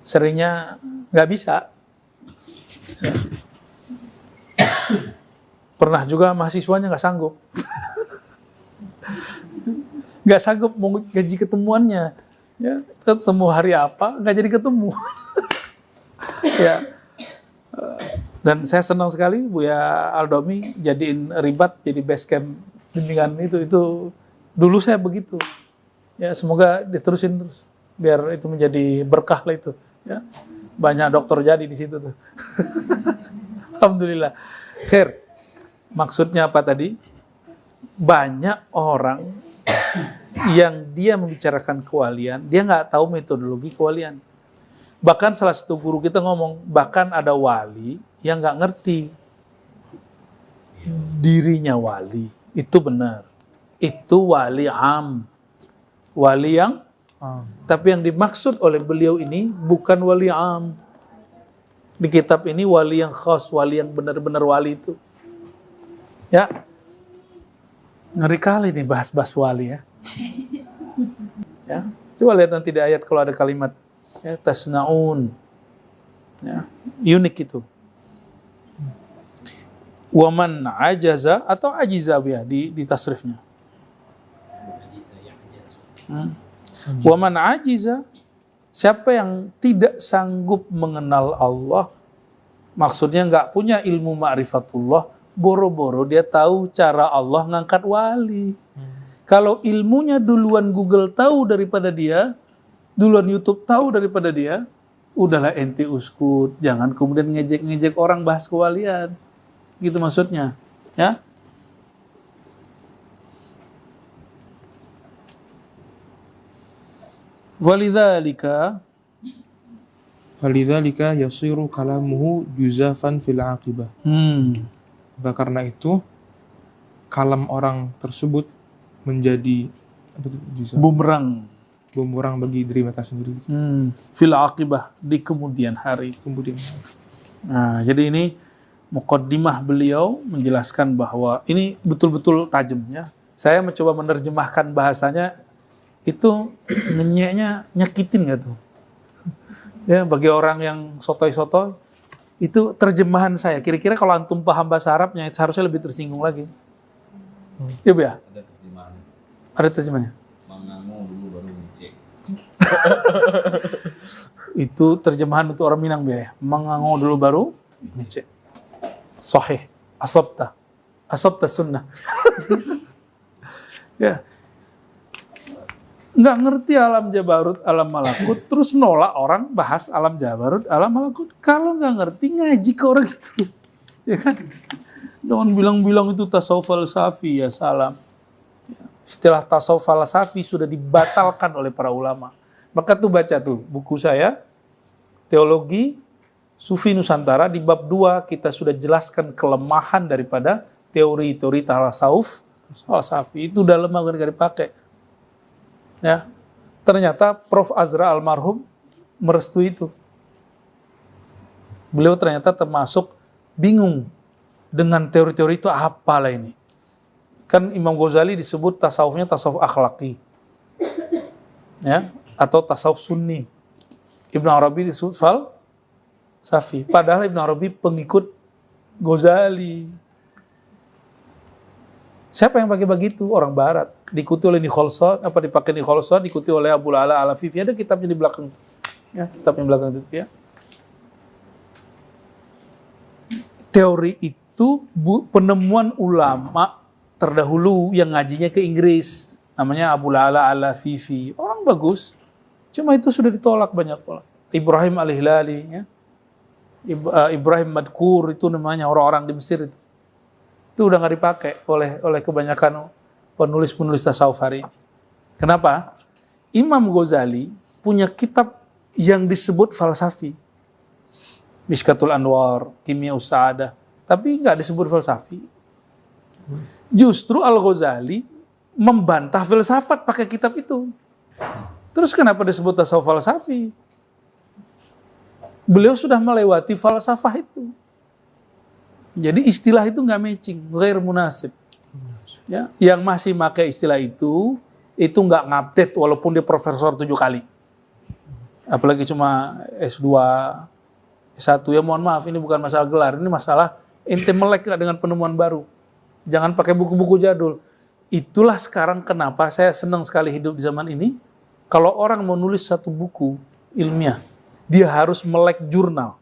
Seringnya gak bisa. Pernah juga mahasiswanya gak sanggup. Gak sanggup mau gaji ketemuannya. Ya, ketemu hari apa, gak jadi ketemu. Ya. Dan saya senang sekali Buya Aldomi jadiin Ribat jadi base camp bimbingan itu dulu saya begitu. Ya, semoga diterusin terus biar itu menjadi berkah lah itu. Ya, banyak dokter jadi di situ tuh. Alhamdulillah. Khair. Maksudnya apa tadi? Banyak orang yang dia membicarakan kewalian, dia nggak tahu metodologi kewalian. Bahkan salah satu guru kita ngomong, bahkan ada wali yang nggak ngerti dirinya wali. Itu benar. Itu wali am. Wali yang tapi yang dimaksud oleh beliau ini bukan wali am. Di kitab ini wali yang khas, wali yang benar-benar wali itu. Ya. Ngeri kali nih bahas-bahas wali ya. Ya. Coba lihat nanti di ayat kalau ada kalimat ya, tasnaun. Ya, unik itu. Waman ajaza atau ajiza ya di tasrifnya. Waman ajiza, siapa yang tidak sanggup mengenal Allah, maksudnya nggak punya ilmu ma'rifatullah, boro-boro dia tahu cara Allah ngangkat wali. Kalau ilmunya duluan Google tahu daripada dia, duluan YouTube tahu daripada dia, udahlah ente uskut, jangan kemudian ngejek-ngejek orang bahas kewalian. Gitu maksudnya, ya. Falidzalika yasiru kalamuhu juzafan fil aqibah. Maka karena itu kalam orang tersebut menjadi bumerang bagi diri mereka sendiri. Fil aqibah, di kemudian hari. Nah, jadi ini muqaddimah beliau menjelaskan bahwa ini betul-betul tajam ya. Saya mencoba menerjemahkan bahasanya itu ngenyeknya nyakitin gak tuh? Ya, bagi orang yang sotoy-sotoy itu terjemahan saya. Kira-kira kalau antum paham bahasa Arabnya seharusnya lebih tersinggung lagi. Ya, Bu ya? Ada terjemahan. Ada terjemahannya. Mengangu dulu baru ngecek. Itu terjemahan untuk orang Minang ya. Mengangu dulu baru ngecek. Sahih. Asabta sunnah. Ya. Nggak ngerti alam jabarut, alam malakut, terus nolak orang bahas alam jabarut, alam malakut. Kalau nggak ngerti, ngaji ke orang itu. Ya kan? Jangan bilang-bilang itu tasawuf falsafi, ya salam. Istilah tasawuf falsafi sudah dibatalkan oleh para ulama. Maka tuh baca tuh buku saya, Teologi Sufi Nusantara, di bab 2 kita sudah jelaskan kelemahan daripada teori-teori tasawuf falsafi. Itu udah lemah, gak dipakai. Ya, ternyata Prof. Azra almarhum merestui itu. Beliau ternyata termasuk bingung dengan teori-teori itu apalah ini. Kan Imam Ghazali disebut tasawufnya tasawuf akhlaki. Ya, atau tasawuf sunni. Ibn Arabi disebut falsafi. Padahal Ibn Arabi pengikut Ghazali. Siapa yang pakai begitu? Orang Barat. Diikuti oleh Nicholson, dipakai Nicholson, diikuti oleh Abul Ala Al-Afifi. Ada kitabnya di belakang itu. Ya, kitabnya di belakang itu ya. Teori itu penemuan ulama terdahulu yang ngajinya ke Inggris. Namanya Abul Ala Al-Afifi. Orang bagus. Cuma itu sudah ditolak banyak orang. Ibrahim Al-Hilali, ya. Ibrahim Madkur itu namanya orang-orang di Mesir itu. Itu udah nggak dipakai oleh kebanyakan penulis-penulis tasawuf hari ini. Kenapa? Imam Ghazali punya kitab yang disebut falsafi. Mishkatul Anwar, Kimia Usa'adah. Tapi nggak disebut falsafi. Justru Al-Ghazali membantah filsafat pakai kitab itu. Terus kenapa disebut tasawuf falsafi? Beliau sudah melewati falsafah itu. Jadi istilah itu nggak matching, ghair munasib. Ya, yang masih pakai istilah itu nggak ngupdate walaupun dia profesor 7 kali. Apalagi cuma S2, S1, ya mohon maaf, ini bukan masalah gelar, ini masalah ente melek dengan penemuan baru. Jangan pakai buku-buku jadul. Itulah sekarang kenapa saya senang sekali hidup di zaman ini. Kalau orang mau nulis satu buku ilmiah, dia harus melek jurnal.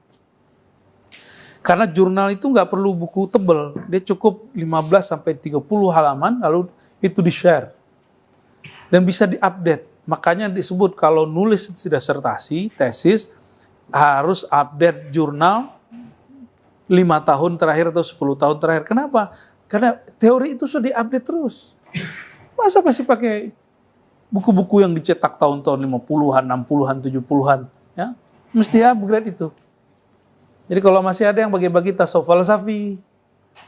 Karena jurnal itu nggak perlu buku tebal, dia cukup 15-30 halaman, lalu itu di-share. Dan bisa di-update. Makanya disebut kalau nulis disertasi, tesis, harus update jurnal 5 tahun terakhir atau 10 tahun terakhir. Kenapa? Karena teori itu sudah di-update terus. Masa masih pakai buku-buku yang dicetak tahun-tahun 50-an, 60-an, 70-an. Ya? Mesti upgrade itu. Jadi kalau masih ada yang bagi-bagi tasawuf falsafi,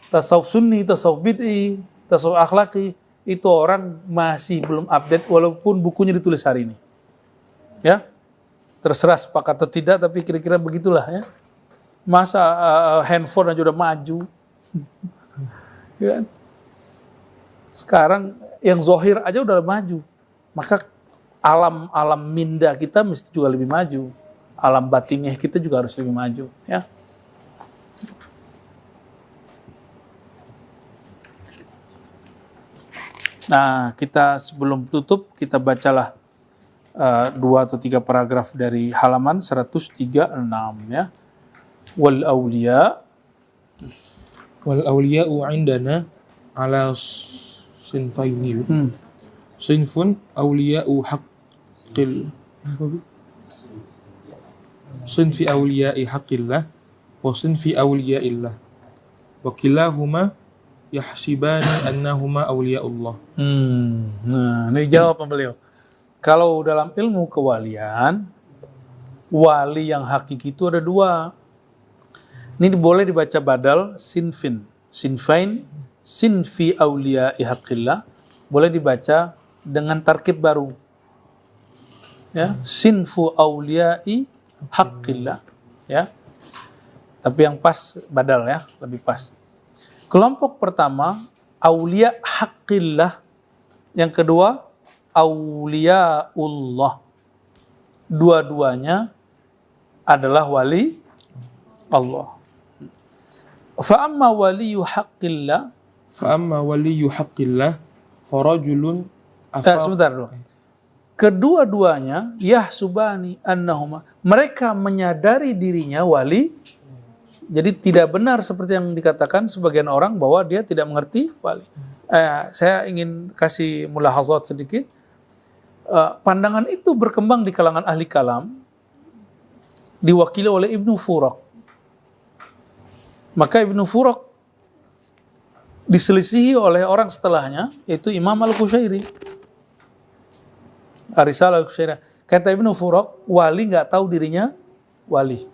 tasawuf sunni, tasawuf bid'i, tasawuf akhlaki, itu orang masih belum update walaupun bukunya ditulis hari ini. Ya, terserah sepakat atau tidak, tapi kira-kira begitulah ya. Masa handphone aja udah maju. Ya. Sekarang yang zohir aja udah maju. Maka alam minda kita mesti juga lebih maju. Alam batinnya kita juga harus lebih maju, ya. Nah, kita sebelum tutup kita bacalah 2 atau 3 paragraf dari halaman 136 ya. Wal awliya'u indana ala sinfaini. Sinfun awliya'u haqqil sinfi awliya'i haqqillah wa sinfi awliya'illah wa kilahuma yahsibani annahuma awliya'ullah. Nah, ini jawab beliau. Kalau dalam ilmu kewalian, wali yang hakiki itu ada 2. Ini boleh dibaca badal sinfin, sinfain, sinfi awliya'i haqqillah, boleh dibaca dengan tarkib baru. Ya, sinfu awliya'i haqqillah, ya. Tapi yang pas badal ya, lebih pas. Kelompok pertama aulia haqqillah, yang kedua auliaullah. Dua-duanya adalah wali Allah. Fa amma waliyu haqqillah, farajulun Sebentar dulu. Kedua-duanya yahsubani annahuma, mereka menyadari dirinya wali. Jadi tidak benar seperti yang dikatakan sebagian orang bahwa dia tidak mengerti wali. Saya ingin kasih mulahazat sedikit. Pandangan itu berkembang di kalangan ahli kalam, diwakili oleh Ibnu Furak. Maka Ibnu Furak diselisihi oleh orang setelahnya, yaitu Imam Al-Qushairi. Arisal Al-Qushairi. Kata Ibnu Furak, wali nggak tahu dirinya wali.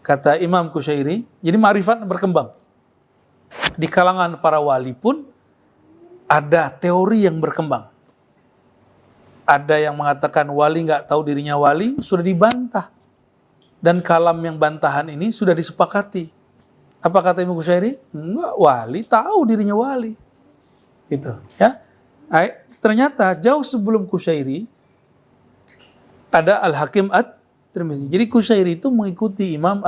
Kata Imam Qushairi, jadi ma'rifat berkembang. Di kalangan para wali pun ada teori yang berkembang. Ada yang mengatakan wali nggak tahu dirinya wali, sudah dibantah. Dan kalam yang bantahan ini sudah disepakati. Apa kata Imam Qushairi? Enggak, wali tahu dirinya wali. Gitu, ya. Ternyata jauh sebelum Qushairi ada Al-Hakim At-Tirmizi. Jadi Qushairi itu mengikuti Imam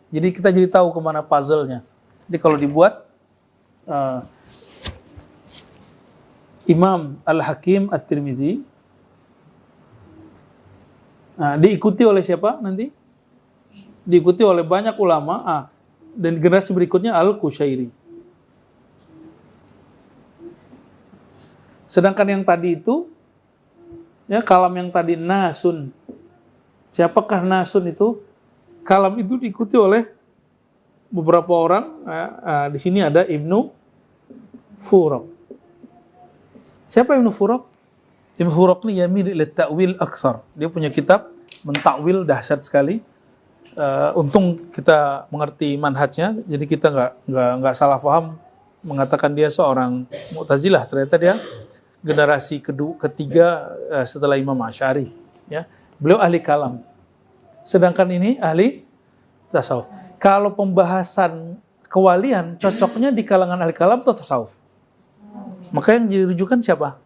jadi kita jadi tahu kemana puzzle-nya. Jadi kalau dibuat Imam Al-Hakim At-Tirmizi diikuti oleh siapa nanti? Diikuti oleh banyak ulama. Dan generasi berikutnya Al-Qushairi. Sedangkan yang tadi itu, ya, kalam yang tadi nasun. Siapakah nasun itu? Kalam itu diikuti oleh beberapa orang. Di sini ada Ibnu Furuq. Siapa Ibnu Furuq? Ibnu Furuq ini yamil ila ta'wil aksar. Dia punya kitab mentakwil dahsyat sekali. Untung kita mengerti manhajnya, jadi kita nggak salah paham mengatakan dia seorang Mu'tazilah. Ternyata dia generasi ketiga setelah Imam Asy'ari. Ya, beliau ahli kalam. Sedangkan ini ahli tasawuf. Kalau pembahasan kewalian cocoknya di kalangan ahli kalam atau tasawuf. Maka yang dirujukan siapa?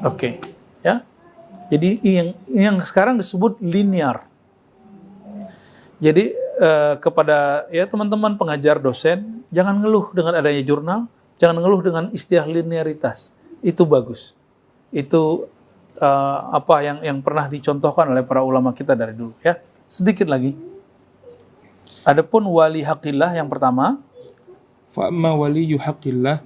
Oke, ya. Jadi yang sekarang disebut linear. Jadi kepada ya teman-teman pengajar dosen, jangan ngeluh dengan adanya jurnal, jangan ngeluh dengan istilah linearitas. Itu bagus. Itu apa yang pernah dicontohkan oleh para ulama kita dari dulu, ya. Sedikit lagi. Adapun wali haqillah yang pertama, fa amma waliyyu haqqillah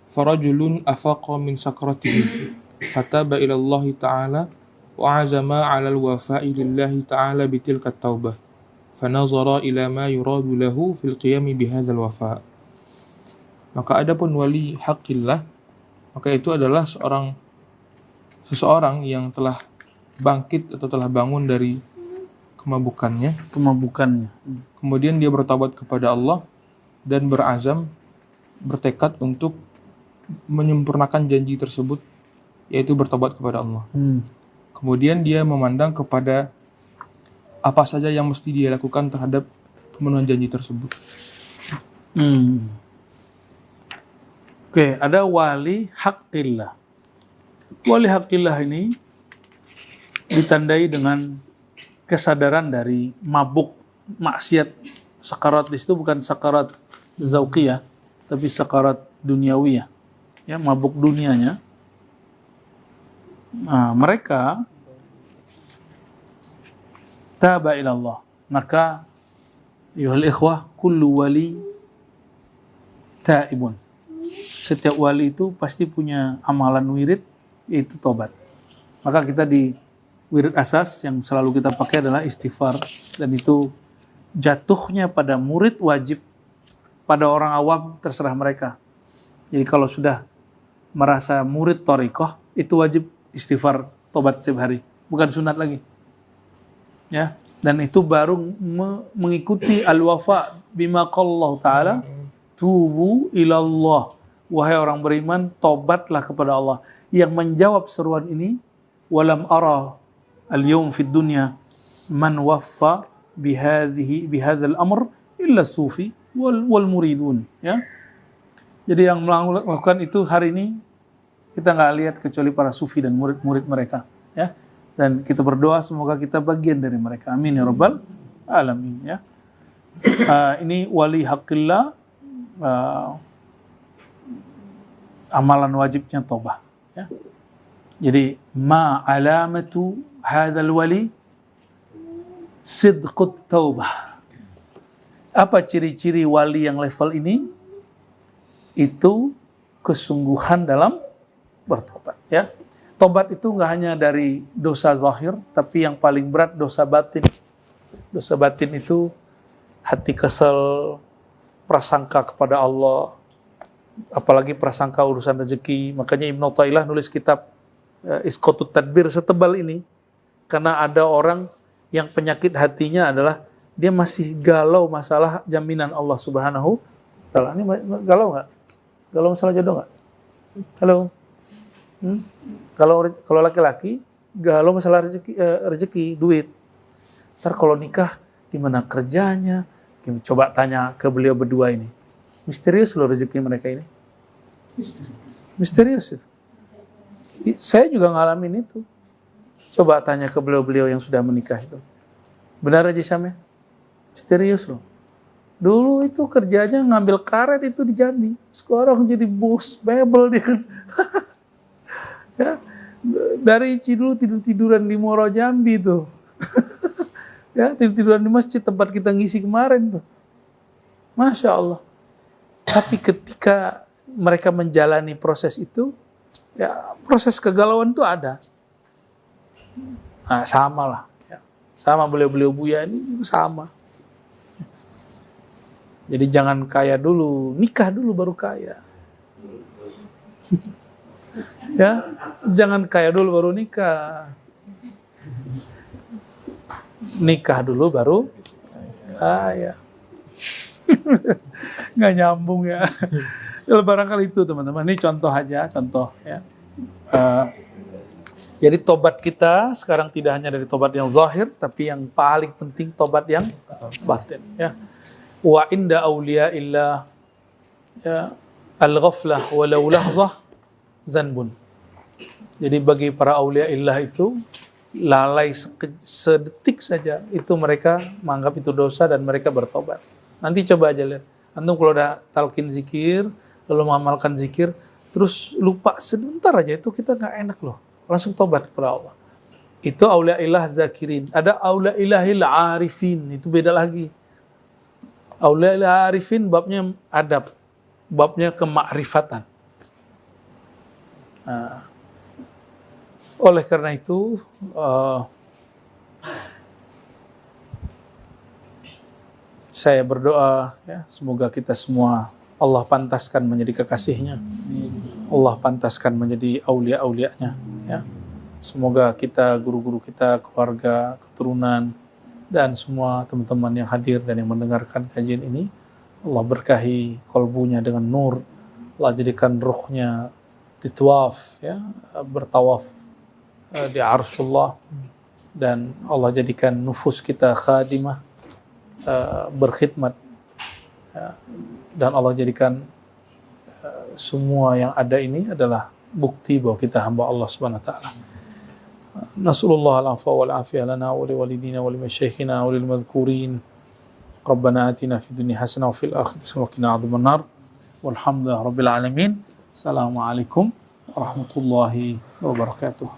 farajulun afaqa min sakratihi fataba ila Allah ta'ala wa azama 'ala al-wafa'i lillahi ta'ala bitilka at-taubah fanazara ila ma yuradu lahu fil qiyam bihadzal wafa'. Maka adapun wali haqqillah, maka itu adalah seseorang yang telah bangkit atau telah bangun dari kemabukannya. Kemudian dia bertaubat kepada Allah dan berazam, bertekad untuk menyempurnakan janji tersebut, yaitu bertaubat kepada Allah. Kemudian dia memandang kepada apa saja yang mesti dia lakukan terhadap pemenuhan janji tersebut. Oke, ada wali haqqillah. Wali haqqillah ini ditandai dengan kesadaran dari mabuk maksiat. Sakarat di situ bukan sakarat zauqiyah, tapi sakarat duniawiyah. Ya, mabuk dunianya. Nah, mereka taba ila Allah. Maka yuhal ikhwah kullu wali taibun. Setiap wali itu pasti punya amalan wirid, yaitu tobat. Maka kita di wirid asas yang selalu kita pakai adalah istighfar, dan itu jatuhnya pada murid wajib, pada orang awam terserah mereka. Jadi kalau sudah merasa murid thariqah, itu wajib istighfar, tobat setiap hari, bukan sunat lagi. Ya, dan itu baru mengikuti al-wafa bima qallahu ta'ala, tubu ilallah. Wahai orang beriman, tobatlah kepada Allah. Yang menjawab seruan ini, walam ara al-yawm fid dunya man waffa bihadzal amr illa sufi wal muridun. Ya. Jadi yang melakukan itu hari ini kita nggak lihat kecuali para sufi dan murid-murid mereka. Ya. Dan kita berdoa semoga kita bagian dari mereka. Amin ya rabbal alamin. Ya. Ini wali haqqillah, amalan wajibnya taubah. Ya. Jadi ma alamatu hadzal wali sidqut taubah. Apa ciri-ciri wali yang level ini? Itu kesungguhan dalam bertobat. Ya. Tobat itu nggak hanya dari dosa zahir, tapi yang paling berat dosa batin. Dosa batin itu hati kesel, prasangka kepada Allah, apalagi prasangka urusan rezeki. Makanya Ibnu Athaillah nulis kitab Isqatut Tadbir setebal ini, karena ada orang yang penyakit hatinya adalah dia masih galau masalah jaminan Allah Subhanahu wa Ta'ala. Ini galau nggak? Galau masalah jodoh nggak? Halo? Kalau laki-laki galau masalah rezeki, duit. Ntar kalau nikah gimana kerjanya? Coba tanya ke beliau berdua ini. Misterius loh rezeki mereka ini. Misterius itu. Saya juga ngalamin itu. Coba tanya ke beliau-beliau yang sudah menikah itu. Benar aja Syam ya? Misterius loh. Dulu itu kerjanya ngambil karet itu di Jambi. Sekarang jadi bos mebel dia kan. Ya. Dari dulu tidur-tiduran di Moro Jambi tuh. Ya, tidur-tiduran di masjid tempat kita ngisi kemarin tuh. Masya Allah. Tapi ketika mereka menjalani proses itu, ya proses kegalauan itu ada. Nah, sama lah. Ya. Sama beliau-beliau Buya ini juga sama. Jadi jangan kaya dulu, nikah dulu baru kaya. Ya, jangan kaya dulu baru nikah. Nikah dulu baru kaya. Nggak nyambung ya. Ya, barangkali itu teman-teman. Ini contoh aja, contoh ya. Jadi tobat kita sekarang tidak hanya dari tobat yang zahir, tapi yang paling penting tobat yang batin. Ya. Wa inda awliya illa ya, al-ghaflah walau lahzah zanbun. Jadi bagi para awliya illah itu lalai sedetik saja itu mereka menganggap itu dosa dan mereka bertobat. Nanti coba aja lihat. Antum kalau udah talqin zikir, lalu mengamalkan zikir, terus lupa sebentar aja itu kita nggak enak loh. Langsung tobat kepada Allah. Itu aulia ilah zakirin. Ada aulia ilahil arifin, itu beda lagi. Aulia ilah arifin babnya adab, babnya kemakrifatan. Nah, oleh karena itu saya berdoa ya, semoga kita semua Allah pantaskan menjadi kekasihnya. Allah pantaskan menjadi aulia-aulianya ya. Semoga kita, guru-guru kita, keluarga, keturunan dan semua teman-teman yang hadir dan yang mendengarkan kajian ini Allah berkahi kolbunya dengan nur. Allah jadikan ruhnya ditawaf ya, bertawaf di arsyullah, dan Allah jadikan nufus kita khadimah berkhidmat ya, dan Allah jadikan semua yang ada ini adalah bukti bahwa kita hamba Allah Subhanahu wa taala. Nasallallahu al-afwa wal afiyah lana wa li walidina wa li masyayikhina wa lil madhkurin. Rabbana atina fid dunya hasanah wa fil akhirati hasanah wa qina adzabannar. Walhamdulillahi rabbil alamin. Assalamualaikum warahmatullahi wabarakatuh.